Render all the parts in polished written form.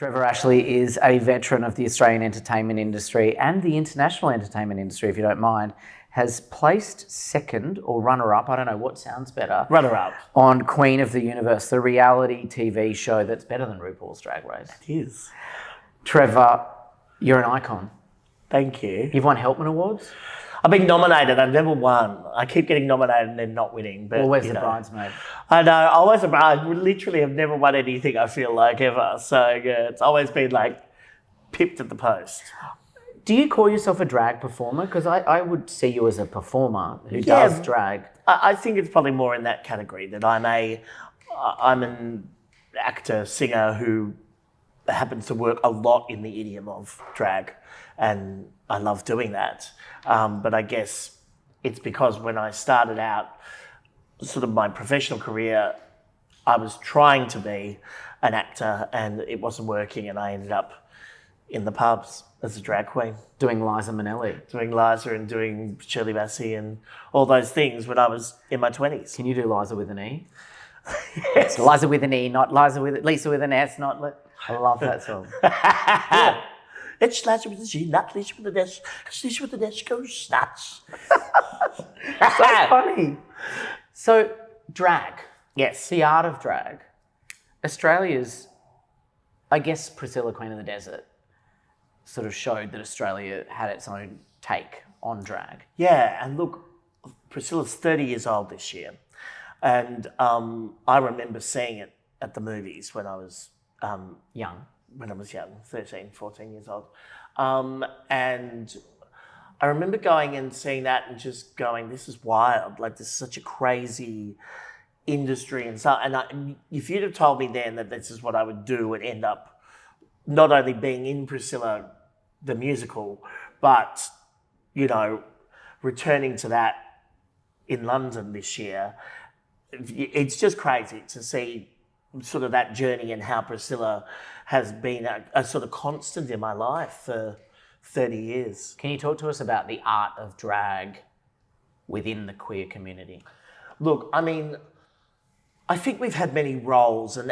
Trevor Ashley is a veteran of the Australian entertainment industry and the international entertainment industry, if you don't mind, has placed second or runner-up, I don't know what sounds better. Runner-up. On Queen of the Universe, the reality TV show that's better than RuPaul's Drag Race. It is. Trevor, you're an icon. Thank you. You've won Helpman Awards? I've been nominated. I've never won. I keep getting nominated and then not winning. But Always the bridesmaid. I know. Always a bride. I literally have never won anything, I feel like, ever. So yeah, it's always been like pipped at the post. Do you call yourself a drag performer? Because I would see you as a performer who does drag. I think it's probably more in that category, that I'm an actor, singer who happens to work a lot in the idiom of drag, and I love doing that. But I guess it's because when I started out sort of my professional career, I was trying to be an actor and it wasn't working, and I ended up in the pubs as a drag queen. Doing Liza Minnelli. Doing Liza and doing Shirley Bassey and all those things when I was in my 20s. Can you do Liza with an E? Yes. Liza with an E, not Liza with Lisa with an S, not... I love that song. Yeah. It's Liza with a G, not Lisa with an S. It's Lisa with an S goes nuts. So funny. So, drag. Yes. The art of drag. Australia's, I guess, Priscilla, Queen of the Desert, sort of showed that Australia had its own take on drag. Yeah, and look, Priscilla's 30 years old this year. And I remember seeing it at the movies when I was... Young. When I was young, 13, 14 years old. And I remember going and seeing that and just going, this is wild. Like, this is such a crazy industry. And if you'd have told me then that this is what I would do and end up not only being in Priscilla, the musical, but, you know, returning to that in London this year, it's just crazy to see sort of that journey and how Priscilla has been a sort of constant in my life for 30 years. Can you talk to us about the art of drag within the queer community? Look, I mean, I think we've had many roles, and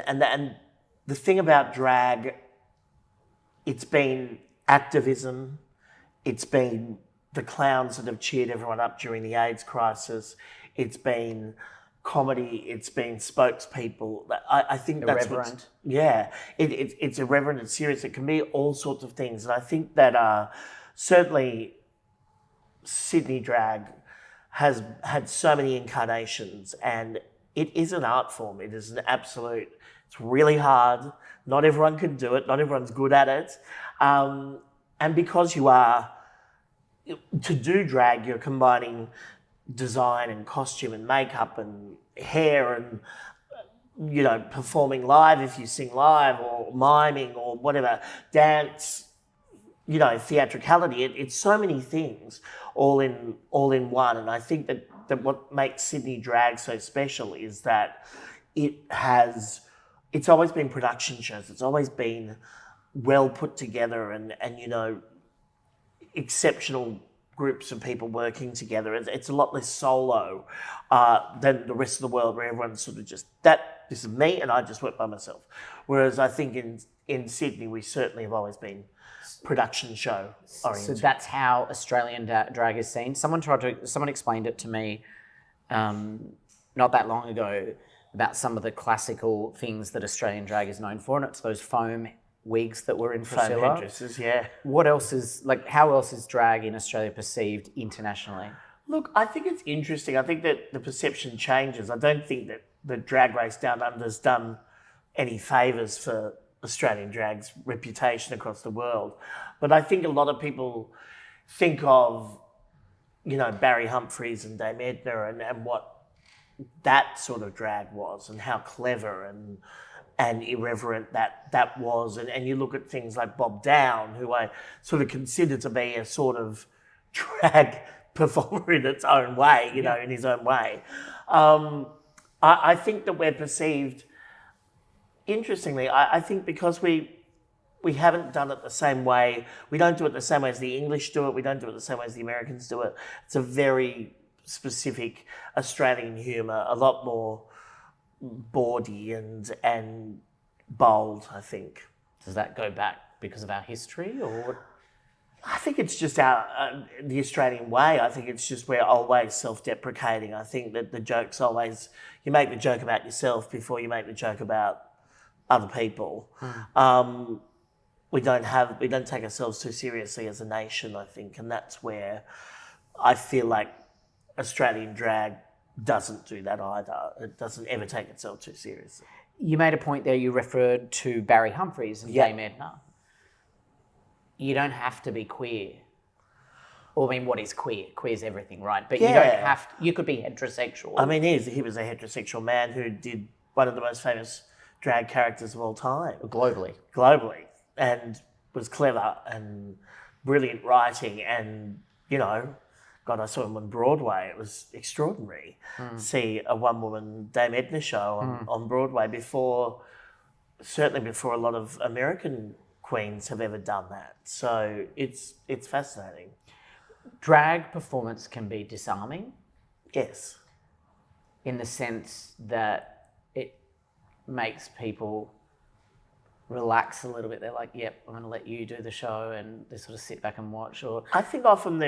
the thing about drag, it's been activism, it's been the clowns that have cheered everyone up during the AIDS crisis, it's been comedy, it's been spokespeople. I think that's irreverent. It's irreverent and serious. It can be all sorts of things, and I think that certainly Sydney drag has had so many incarnations, and it is an art form. It is an absolute. It's really hard. Not everyone can do it. Not everyone's good at it, and because you are to do drag, you're combining design and costume and makeup and hair and, you know, performing live if you sing live, or miming or whatever, dance, you know, theatricality. It's so many things all in one. And I think that what makes Sydney drag so special is that it's always been production shows. It's always been well put together and you know, exceptional groups of people working together. It's a lot less solo than the rest of the world, where everyone's sort of just, this is me and I just work by myself. Whereas I think in Sydney, we certainly have always been production show oriented. So that's how Australian drag is seen. Someone explained it to me not that long ago about some of the classical things that Australian drag is known for, and it's those foam wigs that were in Priscilla. Foam headdresses, yeah. What else is, like, how else is drag in Australia perceived internationally? Look, I think it's interesting. I think that the perception changes. I don't think that the Drag Race Down Under's done any favours for Australian drag's reputation across the world. But I think a lot of people think of, you know, Barry Humphries and Dame Edna and what that sort of drag was, and how clever and irreverent that was. And you look at things like Bob Down, who I sort of consider to be a sort of drag performer in its own way, you know, in his own way. I think that we're perceived, interestingly, I think because we haven't done it the same way, we don't do it the same way as the English do it, we don't do it the same way as the Americans do it. It's a very specific Australian humour, a lot more bawdy and bold, I think. Does that go back because of our history, or what? I think it's just the Australian way. I think it's just we're always self-deprecating. I think that the joke's always, you make the joke about yourself before you make the joke about other people. We don't take ourselves too seriously as a nation, I think, and that's where I feel like Australian drag doesn't do that either. It doesn't ever take itself too seriously. You made a point there, you referred to Barry Humphries and Dame Edna. You don't have to be queer. Or, I mean, what is queer? Queer is everything, right? But you don't have to, you could be heterosexual. I mean, he was a heterosexual man who did one of the most famous drag characters of all time. Globally. And was clever and brilliant writing and, you know, God, I saw him on Broadway. It was extraordinary. See a one-woman Dame Edna show on Broadway certainly before a lot of American queens have ever done that. So it's fascinating. Drag performance can be disarming. Yes. In the sense that it makes people relax a little bit. They're like, yep, I'm going to let you do the show, and they sort of sit back and watch. Or I think often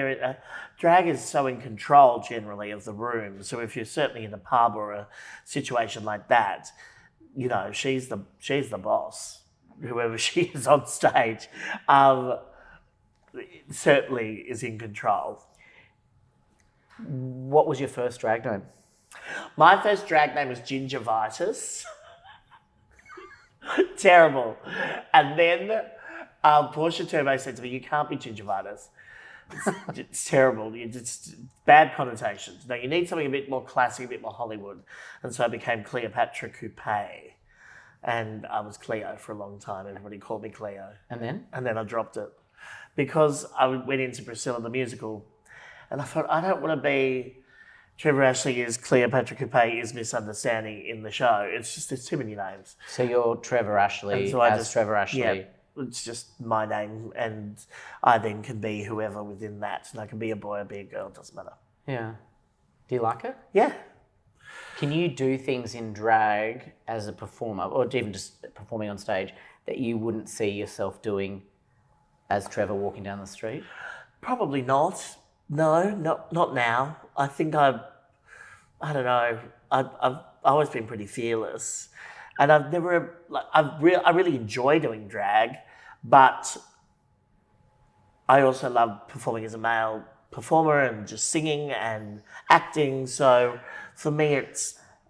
drag is so in control generally of the room. So if you're certainly in a pub or a situation like that, you know, she's the boss. Whoever she is on stage, certainly is in control. What was your first drag name? My first drag name was Gingivitis. Terrible. And then Portia Turbo said to me, "You can't be Gingivitis. It's terrible. It's bad connotations. No, you need something a bit more classic, a bit more Hollywood." And so I became Cleopatra Coupe. And I was Cleo for a long time. Everybody called me Cleo. And then? And then I dropped it because I went into Priscilla the musical and I thought, I don't want to be Trevor Ashley is Cleopatra Coupe is Misunderstanding in the show. It's just, there's too many names. So you're Trevor Ashley Trevor Ashley. Yeah, it's just my name and I then can be whoever within that. And I can be a boy or be a girl, it doesn't matter. Yeah. Do you like it? Yeah. Can you do things in drag as a performer, or even just performing on stage, that you wouldn't see yourself doing as Trevor walking down the street? Probably not. No, not now. I think I don't know. I've always been pretty fearless, and I really enjoy doing drag, but I also love performing as a male performer and just singing and acting. So for me,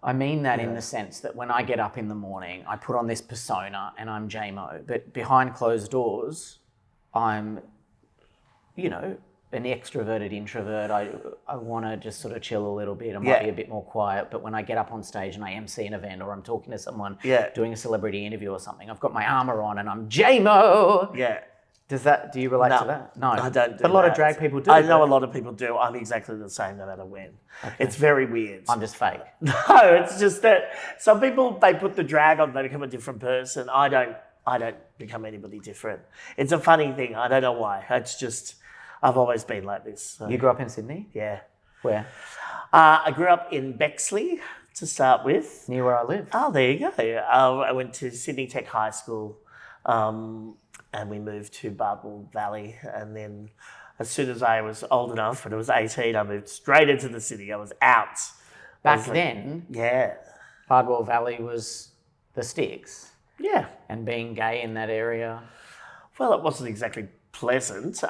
I mean that in the sense that when I get up in the morning, I put on this persona and I'm J-Mo, but behind closed doors, I'm, you know, an extroverted introvert. I want to just sort of chill a little bit. I might be a bit more quiet, but when I get up on stage and I MC an event or I'm talking to someone, doing a celebrity interview or something, I've got my armor on and I'm J-Mo. Yeah. Do you relate to that? No, I don't do But a lot that. of drag people do. I know a lot of people do. I'm exactly the same no matter when. Okay. It's very weird. I'm just fake. No, it's just that some people, they put the drag on, they become a different person. I don't become anybody different. It's a funny thing. I don't know why. It's just, I've always been like this. So. You grew up in Sydney? Yeah. Where? I grew up in Bexley to start with. Near where I live. Oh, there you go. I went to Sydney Tech High School. And we moved to Bardwell Valley. And then as soon as I was old enough, when I was 18, I moved straight into the city. I was out. Back then, yeah, Bardwell Valley was the sticks. Yeah. And being gay in that area. Well, it wasn't exactly pleasant.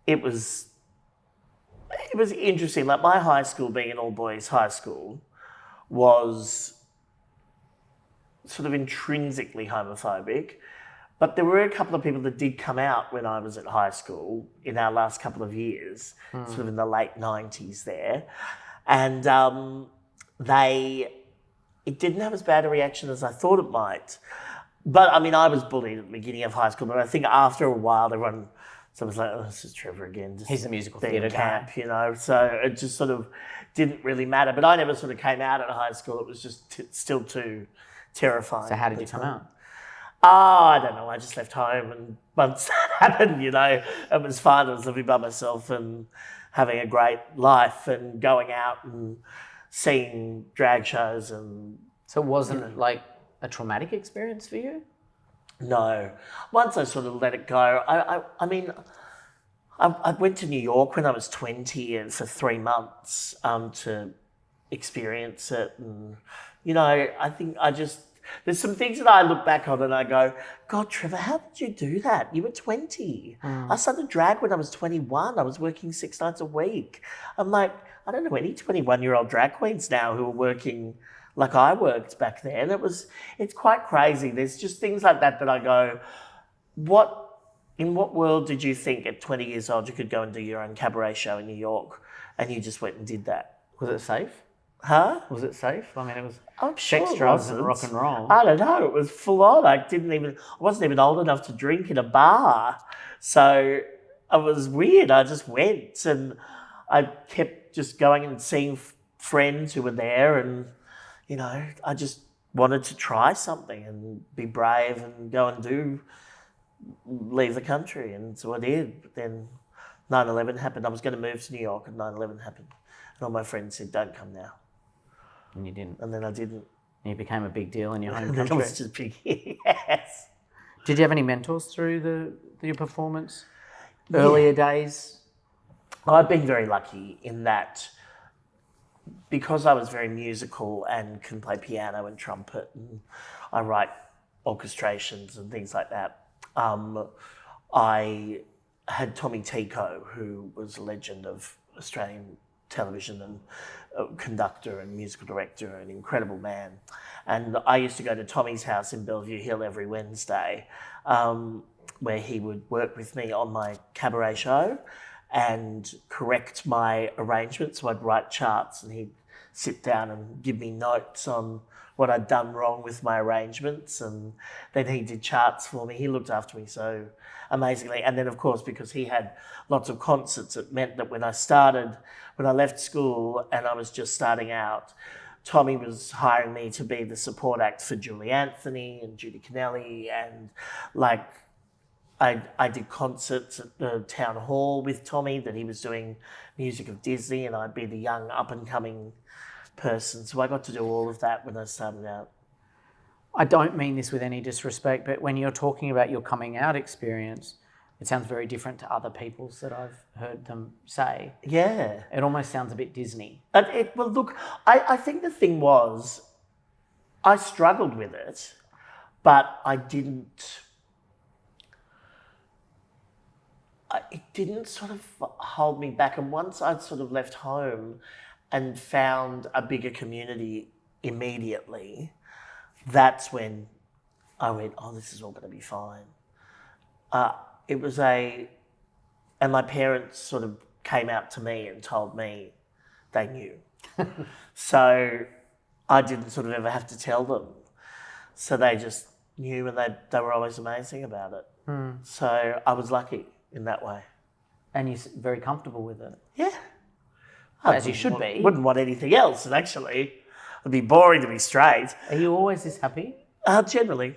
It was interesting. Like my high school being an all-boys high school was sort of intrinsically homophobic. But there were a couple of people that did come out when I was at high school in our last couple of years, sort of in the late 90s there. And it didn't have as bad a reaction as I thought it might. But I mean, I was bullied at the beginning of high school, but I think after a while, someone was like, "Oh, this is Trevor again." Just he's a musical being theatre camp, guy. you know. So it just sort of didn't really matter. But I never sort of came out at high school. It was just still too terrifying. So how did you come out? Oh, I don't know. I just left home, and once that happened, you know, it was fine. I was living by myself and having a great life and going out and seeing drag shows. And so it wasn't like a traumatic experience for you? No. Once I sort of let it go, I mean, I went to New York when I was 20 and for 3 months to experience it. And, I think there's some things that I look back on and I go, God, Trevor, how did you do that? You were 20. I started drag when I was 21. I was working 6 nights a week. I'm like, I don't know any 21-year-old drag queens now who are working like I worked back then. It's quite crazy. There's just things like that I go, in what world did you think at 20 years old you could go and do your own cabaret show in New York and you just went and did that? Was it safe? Huh? Was it safe? I mean, it was I'm sex, sure it drugs, and wasn't. rock and roll. I don't know. It was full on. I wasn't even old enough to drink in a bar. So it was weird. I just went and I kept just going and seeing friends who were there and, I just wanted to try something and be brave and go and leave the country. And so I did. But then 9/11 happened. I was going to move to New York and 9/11 happened. And all my friends said, don't come now. And you didn't. And then I didn't. And you became a big deal in your home It country. was just big, yes. Did you have any mentors through your performance? Earlier days? I've been very lucky in that because I was very musical and can play piano and trumpet and I write orchestrations and things like that. I had Tommy Tico, who was a legend of Australian television and conductor and musical director, an incredible man. And I used to go to Tommy's house in Bellevue Hill every Wednesday, where he would work with me on my cabaret show and correct my arrangements. So I'd write charts and he'd sit down and give me notes on what I'd done wrong with my arrangements, and then he did charts for me. He looked after me so amazingly. And then, of course, because he had lots of concerts, it meant that when I left school and I was just starting out, Tommy was hiring me to be the support act for Julie Anthony and Judy Kennelly, and I did concerts at the town hall with Tommy that he was doing music of Disney, and I'd be the young up and coming person. So I got to do all of that when I started out. I don't mean this with any disrespect, but when you're talking about your coming out experience, it sounds very different to other people's that I've heard them say. Yeah. It almost sounds a bit Disney. Well, look, I think the thing was, I struggled with it, but it didn't sort of hold me back. And once I'd sort of left home and found a bigger community immediately, that's when I went, oh, this is all going to be fine. And my parents sort of came out to me and told me they knew. So I didn't sort of ever have to tell them. So they just knew, and they were always amazing about it. So I was lucky in that way. And you're very comfortable with it. Yeah. As you should be. Wouldn't want anything else, and actually, it'd be boring to be straight. Are you always this happy? Generally.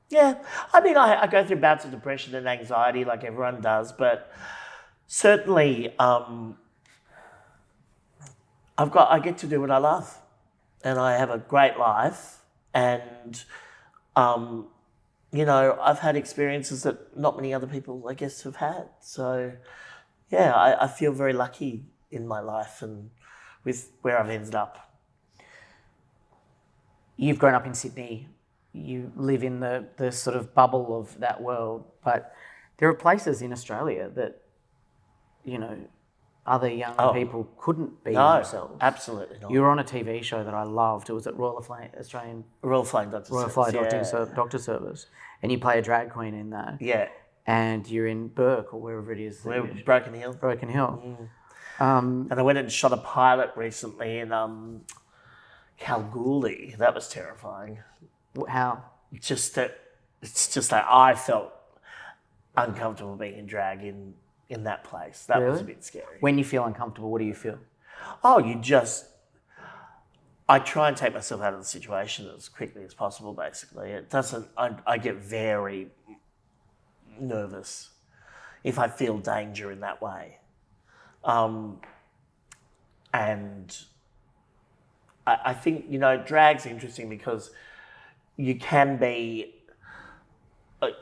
Yeah. I mean, I go through bouts of depression and anxiety like everyone does, but certainly I get to do what I love, and I have a great life, and I've had experiences that not many other people, I guess, have had. So yeah, I feel very lucky in my life and with where I've ended up. You've grown up in Sydney. You live in the sort of bubble of that world, but there are places in Australia that, other young people couldn't be themselves. Absolutely not. You were on a TV show that I loved. It was at Royal Flying Doctor Service, and you play a drag queen in that. Yeah. And you're in Burke or wherever it is. Broken Hill. Broken Hill. And I went and shot a pilot recently in Kalgoorlie. That was terrifying. How? It's just that I felt uncomfortable being in drag in that place. That was a bit scary. When you feel uncomfortable, what do you feel? Oh, I try and take myself out of the situation as quickly as possible, basically. I get very nervous if I feel danger in that way. And I think, drag's interesting because you can be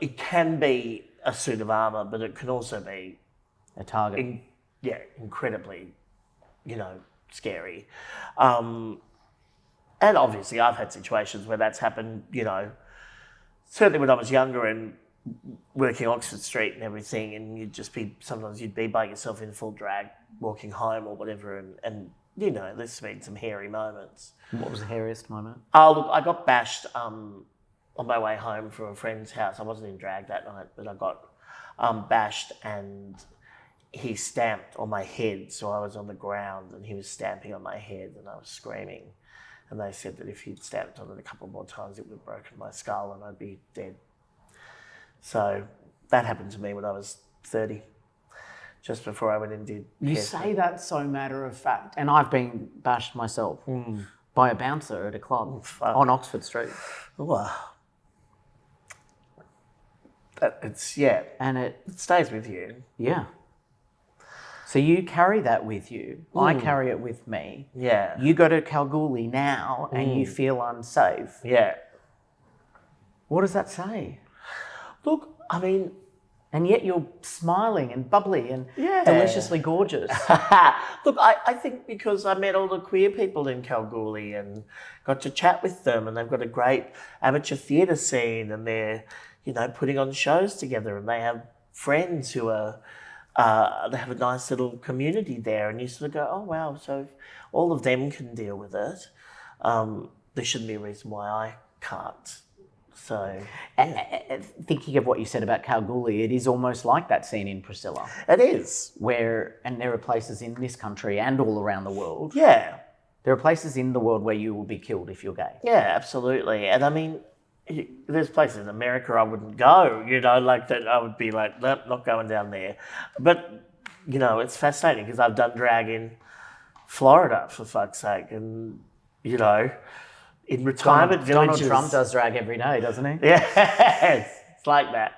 it can be a suit of armour, but it can also be A target. incredibly, scary. And obviously I've had situations where that's happened, certainly when I was younger and working Oxford Street and everything, and sometimes you'd be by yourself in full drag, walking home or whatever, and there's been some hairy moments. What was the hairiest moment? Oh, look, I got bashed on my way home from a friend's house. I wasn't in drag that night, but I got bashed, and he stamped on my head. So I was on the ground and he was stamping on my head and I was screaming. And they said that if he'd stamped on it a couple more times, it would have broken my skull and I'd be dead. So that happened to me when I was 30, just before I went and did. You say that so matter of fact, and I've been bashed myself by a bouncer at a club on Oxford Street. Wow. And it stays with you. Yeah. So you carry that with you. I carry it with me. Yeah. You go to Kalgoorlie now and you feel unsafe. Yeah. What does that say? Look, I mean... And yet you're smiling and bubbly and deliciously gorgeous. Look, I think because I met all the queer people in Kalgoorlie and got to chat with them, and they've got a great amateur theatre scene, and they're, putting on shows together, and they have friends who are... they have a nice little community there, and you sort of go, oh, wow, so if all of them can deal with it, there shouldn't be a reason why I can't. So, thinking of what you said about Kalgoorlie, it is almost like that scene in Priscilla. It is. And there are places in this country and all around the world. Yeah. There are places in the world where you will be killed if you're gay. Yeah, absolutely. And I mean, there's places in America I wouldn't go, like that I would be like, nope, not going down there. But, it's fascinating because I've done drag in Florida, for fuck's sake. And, in retirement villages. Donald Trump does drag every day, doesn't he? Yes, it's like that.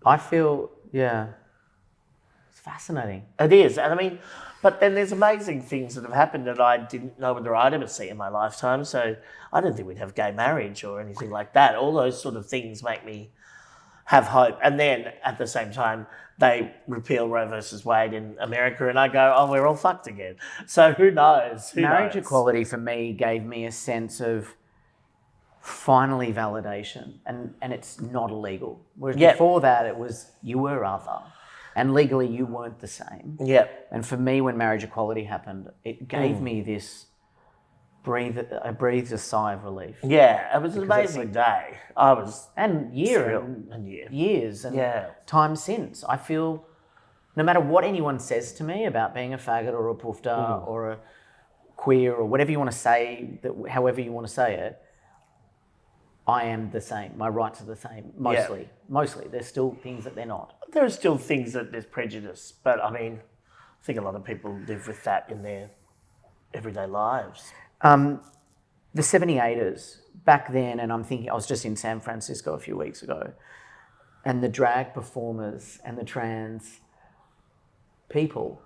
I feel, it's fascinating. It is. And I mean, but then there's amazing things that have happened that I didn't know whether I'd ever see in my lifetime. So I don't think we'd have gay marriage or anything like that. All those sort of things make me have hope. And then at the same time, they repeal Roe versus Wade in America and I go, oh, we're all fucked again. So who knows? Marriage equality for me gave me a sense of finally validation, and it's not illegal. Whereas before that, it was you were other, and legally you weren't the same. Yeah. And for me, when marriage equality happened, it gave me this I breathed a sigh of relief. Yeah, it was an amazing day. I was years and time since. I feel no matter what anyone says to me about being a faggot or a poofta or a queer or whatever you want to say, however you want to say it, I am the same. My rights are the same, mostly. Yeah. Mostly. There's still things that they're not. There are still things that there's prejudice, but I mean, I think a lot of people live with that in their everyday lives. The 78ers, back then, and I'm thinking, I was just in San Francisco a few weeks ago, and the drag performers and the trans people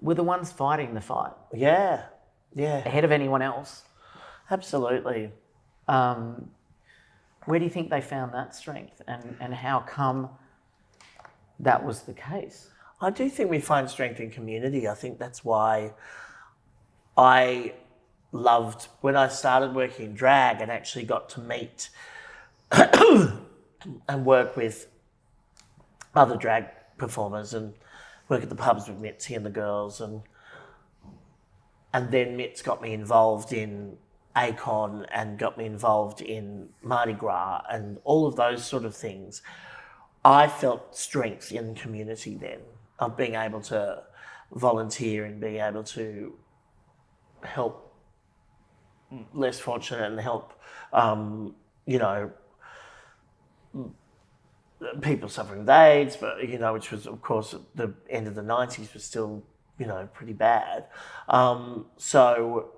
were the ones fighting the fight. Yeah, yeah. Ahead of anyone else. Absolutely. Where do you think they found that strength, and how come that was the case? I do think we find strength in community. I think that's why I loved when I started working in drag and actually got to meet and work with other drag performers and work at the pubs with Mitzi and the girls, and then Mitz got me involved in Acon and got me involved in Mardi Gras and all of those sort of things. I felt strength in community then, of being able to volunteer and being able to help less fortunate and help, people suffering with AIDS, but, which was, of course, at the end of the 90s was still, pretty bad. So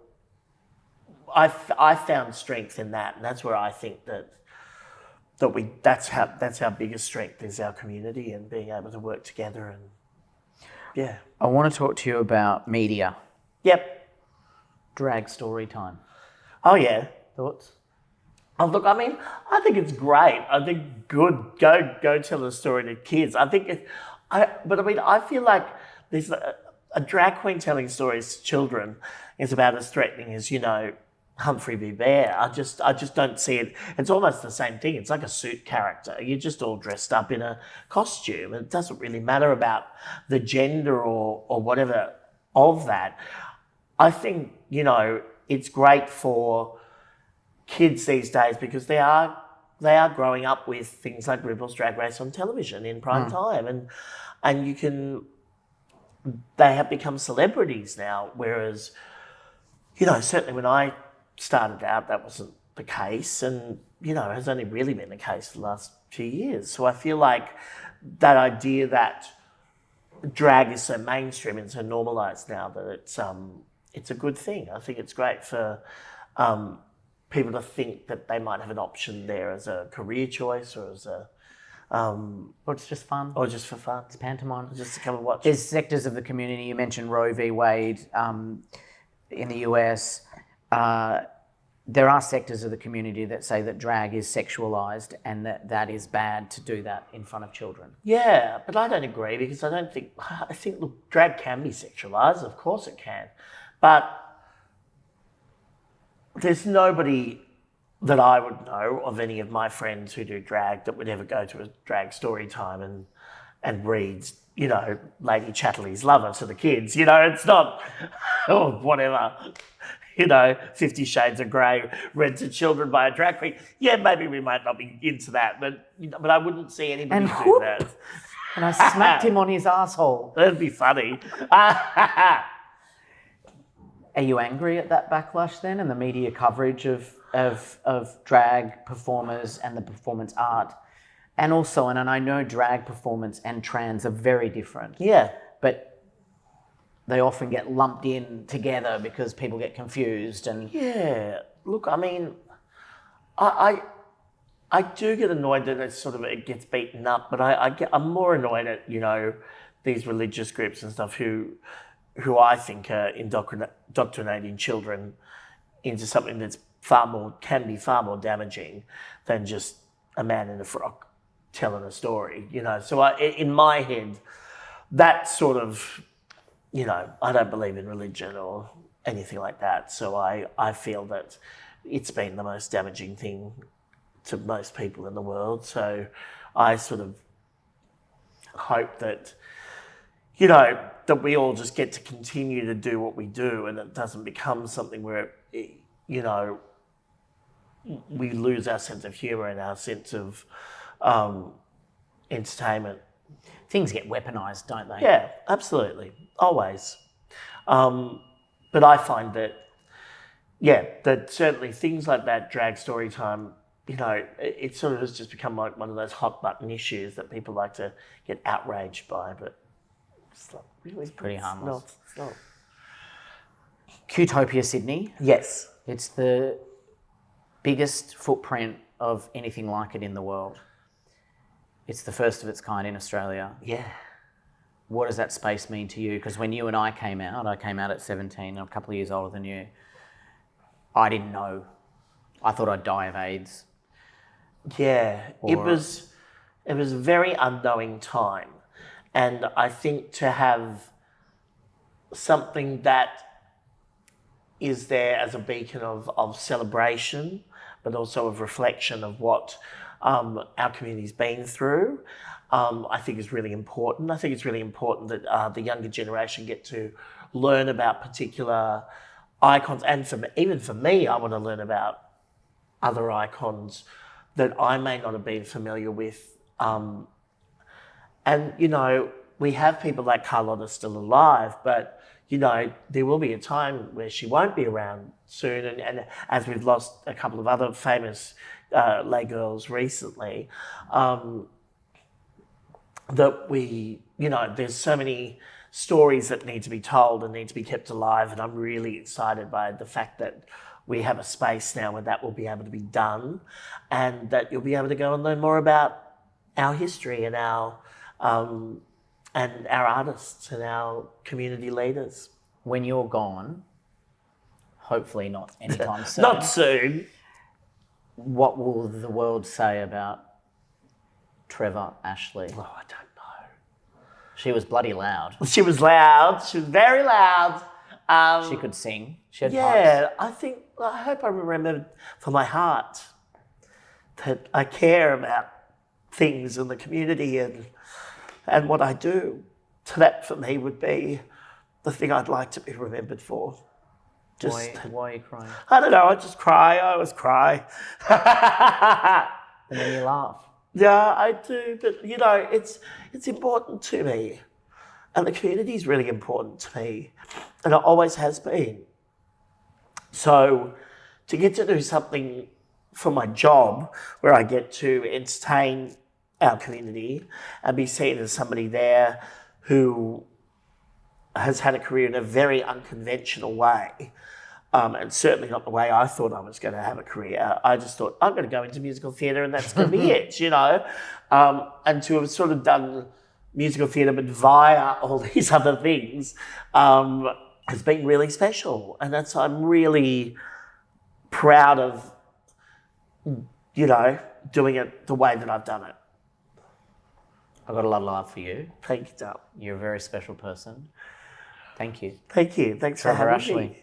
I found strength in that, and that's where I think that's our biggest strength is our community and being able to work together. And yeah, I want to talk to you about media. Yep. Drag story time. Oh yeah. Thoughts? Oh, look, I mean, I think it's great. I think good. Go tell a story to kids. I think but I mean, I feel like there's a drag queen telling stories to children is about as threatening as Humphrey v. Bear. I just don't see it. It's almost the same thing. It's like a suit character. You're just all dressed up in a costume. It doesn't really matter about the gender or whatever of that. I think, it's great for kids these days because they are growing up with things like RuPaul's Drag Race on television in prime time, and they have become celebrities now. Whereas, certainly when I started out, that wasn't the case, and it has only really been the case for the last few years. So I feel like that idea that drag is so mainstream and so normalised now that it's a good thing. I think it's great for people to think that they might have an option there as a career choice or as a Or it's just fun. or just for fun, It's pantomime. just to come and watch. There's sectors of the community. You mentioned Roe v. Wade in the US. There are sectors of the community that say that drag is sexualised and that is bad to do that in front of children. Yeah, but I don't agree because I think look, drag can be sexualised, of course it can, but there's nobody that I would know of any of my friends who do drag that would ever go to a drag story time and read, Lady Chatterley's Lover to the kids. It's not, or whatever, 50 Shades of Grey read to children by a drag queen. Yeah, maybe we might not be into that, but I wouldn't see anybody And do whoop. that. And I smacked him on his asshole. That'd be funny. Are you angry at that backlash then and the media coverage of drag performers and the performance art? And also, and I know drag performance and trans are very different. Yeah. But they often get lumped in together because people get confused and Yeah. Look, I mean, I do get annoyed that it gets beaten up, but I'm more annoyed at, these religious groups and stuff who I think are indoctrinating children into something that's can be far more damaging than just a man in a frock telling a story, So in my head, that sort of, I don't believe in religion or anything like that. So I feel that it's been the most damaging thing to most people in the world. So I sort of hope that, that we all just get to continue to do what we do and it doesn't become something where, we lose our sense of humour and our sense of entertainment. things get weaponised, don't they? Yeah, absolutely. Always. But I find that, that certainly things like that, drag story time, it sort of has just become like one of those hot button issues that people like to get outraged by, but it's not really. It's pretty harmless. It's not. Qtopia Sydney. Yes. It's the biggest footprint of anything like it in the world. It's the first of its kind in Australia. Yeah. What does that space mean to you? Because when you and I came out at 17, I'm a couple of years older than you. I didn't know. I thought I'd die of AIDS. Yeah, it was a very unknowing time. And I think to have something that is there as a beacon of celebration, but also of reflection of what our community's been through, I think is really important. I think it's really important that the younger generation get to learn about particular icons. And even for me, I want to learn about other icons that I may not have been familiar with. And, we have people like Carlotta still alive, but, there will be a time where she won't be around soon. And as we've lost a couple of other famous lay girls recently, that there's so many stories that need to be told and need to be kept alive. And I'm really excited by the fact that we have a space now where that will be able to be done and that you'll be able to go and learn more about our history and our artists and our community leaders. When you're gone, hopefully not anytime soon. Not soon. what will the world say about Trevor Ashley? Oh, I don't know. She was bloody loud. She was loud. She was very loud. She could sing. She had Yeah, I hope I remember for my heart that I care about things in the community and what I do. So that for me would be the thing I'd like to be remembered for. pipes. Why are you crying? I don't know, I just cry. I always cry. And then you laugh. Yeah, I do. But, you know, it's important to me. And the community is really important to me. And it always has been. So to get to do something for my job where I get to entertain our community and be seen as somebody there who has had a career in a very unconventional way, and certainly not the way I thought I was going to have a career. I just thought, I'm going to go into musical theatre and that's going to be it, you know. And to have sort of done musical theatre but via all these other things has been really special. And I'm really proud of, you know, doing it the way that I've done it. I've got a lot of love for you. Thank you, Dale. You're a very special person. Thank you. Thank you. Thanks Trevor for having Ashley. me.